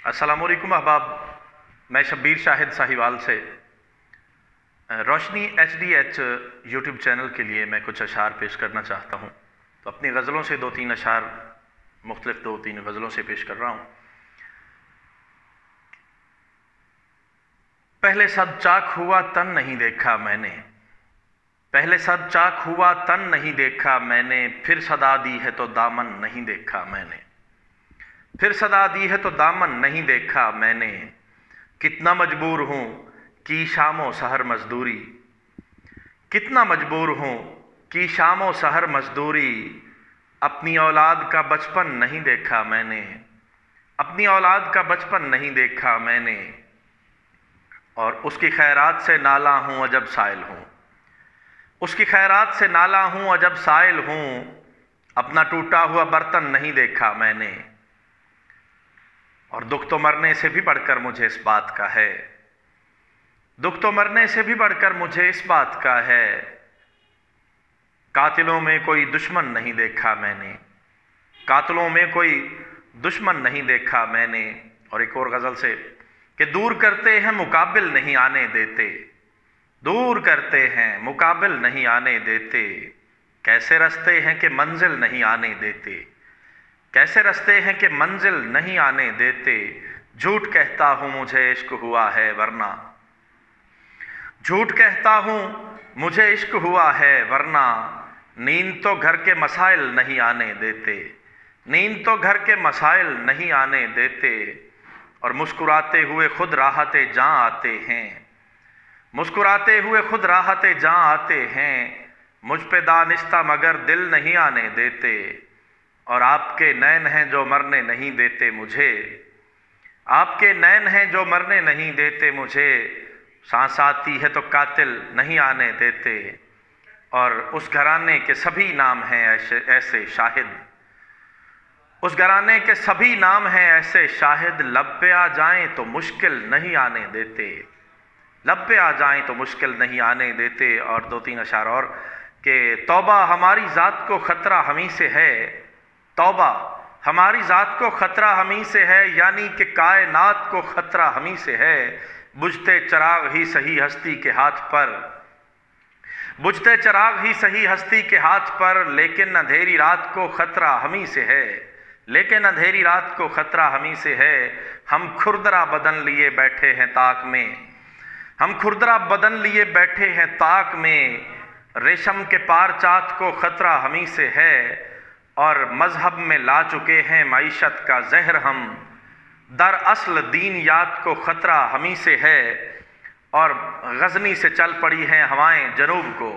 अस्सलाम वालेकुम अहबाब, मैं शब्बीर शाहिद साहिवाल से रोशनी HDH यूट्यूब चैनल के लिए मैं कुछ अशार पेश करना चाहता हूँ। तो अपनी गज़लों से दो तीन अशार मुख्तलिफ दो तीन गज़लों से पेश कर रहा हूँ। पहले सद चाक हुआ तन नहीं देखा मैंने, पहले सद चाक हुआ तन नहीं देखा मैंने, फिर सदा दी है तो दामन नहीं देखा मैंने, फिर सदा दी है तो दामन नहीं देखा मैंने। कितना मजबूर हूँ कि शामो सहर मजदूरी, कितना मजबूर हूँ कि शामो सहर मजदूरी, अपनी औलाद का बचपन नहीं देखा मैंने, अपनी औलाद का बचपन नहीं देखा मैंने। और उसकी खैरात से नाला हूँ अजब साइल हूँ, उसकी खैरात से नाला हूँ अजब साइल हूँ, अपना टूटा हुआ बर्तन नहीं देखा मैंने। और दुख तो मरने से भी बढ़कर मुझे इस बात का है, दुख तो मरने से भी बढ़कर मुझे इस बात का है, कातिलों में कोई दुश्मन नहीं देखा मैंने, कातिलों में कोई दुश्मन नहीं देखा मैंने। और एक और गज़ल से कि दूर करते हैं मुकाबिल नहीं आने देते, दूर करते हैं मुकाबिल नहीं आने देते, कैसे रास्ते हैं कि मंजिल नहीं आने देते, कैसे रास्ते हैं कि मंजिल नहीं आने देते। झूठ कहता हूँ मुझे इश्क हुआ है वरना, झूठ कहता हूँ मुझे इश्क हुआ है वरना, नींद तो घर के मसाइल नहीं आने देते, नींद तो घर के मसाइल नहीं आने देते। और मुस्कुराते हुए खुद राहते जहाँ आते हैं, मुस्कुराते हुए खुद राहते जहाँ आते हैं, मुझ पे दानिस्ता मगर दिल नहीं आने देते। और आपके नैन हैं जो मरने नहीं देते मुझे, आपके नैन हैं जो मरने नहीं देते मुझे, सांस आती है तो कातिल नहीं आने देते। और उस घराने के सभी नाम हैं ऐसे शाहिद, उस घराने के सभी नाम हैं ऐसे शाहिद, लब पे आ जाएं तो मुश्किल नहीं आने देते, लब पे आ जाएं तो मुश्किल नहीं आने देते। और दो तीन अशार और कि तौबा हमारी ज़ात को ख़तरा हमी से है, तौबा हमारी ज़ात को ख़तरा हमी से है, यानी कि कायनात को ख़तरा हमी से है। बुझते चिराग ही सही हस्ती के हाथ पर, बुझते चिराग ही सही हस्ती के हाथ पर, लेकिन अंधेरी रात को ख़तरा हमी से है, लेकिन अंधेरी रात को ख़तरा हमी से है। हम खुरदरा बदन लिए बैठे हैं ताक में, हम खुरदरा बदन लिए बैठे हैं ताक में, रेशम के पार चात को ख़तरा हमी से है। और मज़हब में ला चुके हैं मईशत का जहर हम, दर असल दीन याद को ख़तरा हमी से है। और गज़नी से चल पड़ी हैं हवाएं जनूब को,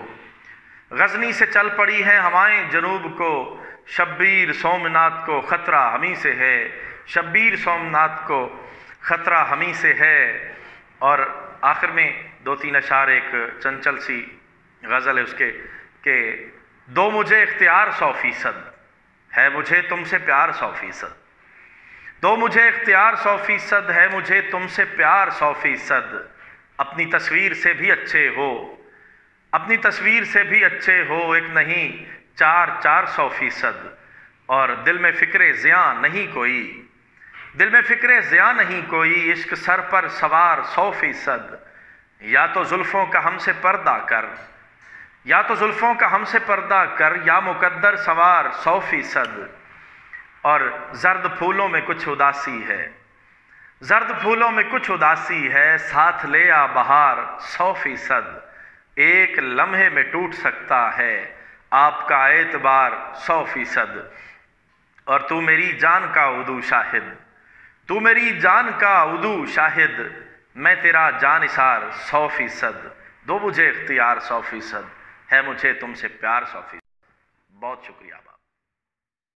गज़नी से चल पड़ी हैं हवाएं जनूब को, शब्बीर सोमनाथ को ख़तरा हमी से है, शब्बीर सोमनाथ को ख़तरा हमी से है। और आखिर में दो तीन अशार, एक चंचल सी गज़ल है उसके कि दो मुझे इख्तियार 100% है मुझे तुमसे प्यार 100%, दो मुझे इख्तियार 100% है मुझे तुमसे प्यार 100%। अपनी तस्वीर से भी अच्छे हो, अपनी तस्वीर से भी अच्छे हो, एक नहीं 400%। और दिल में फ़िक्रे ज़िया नहीं कोई, दिल में फ़िक्रे ज़िया नहीं कोई, इश्क सर पर सवार 100%। या तो जुल्फ़ों का हमसे पर्दा कर, या तो जुल्फ़ों का हमसे पर्दा कर, या मुकद्दर सवार 100%। और जर्द फूलों में कुछ उदासी है, जर्द फूलों में कुछ उदासी है, साथ ले आ बहार 100%। एक लम्हे में टूट सकता है आपका एतबार 100%। और तू मेरी जान का उदू शाहिद, तू मेरी जान का उदू शाहिद, मैं तेरा जानिसार 100%। दो मुझे इख्तियार 100%, है मुझे तुमसे प्यार 100%। बहुत शुक्रिया।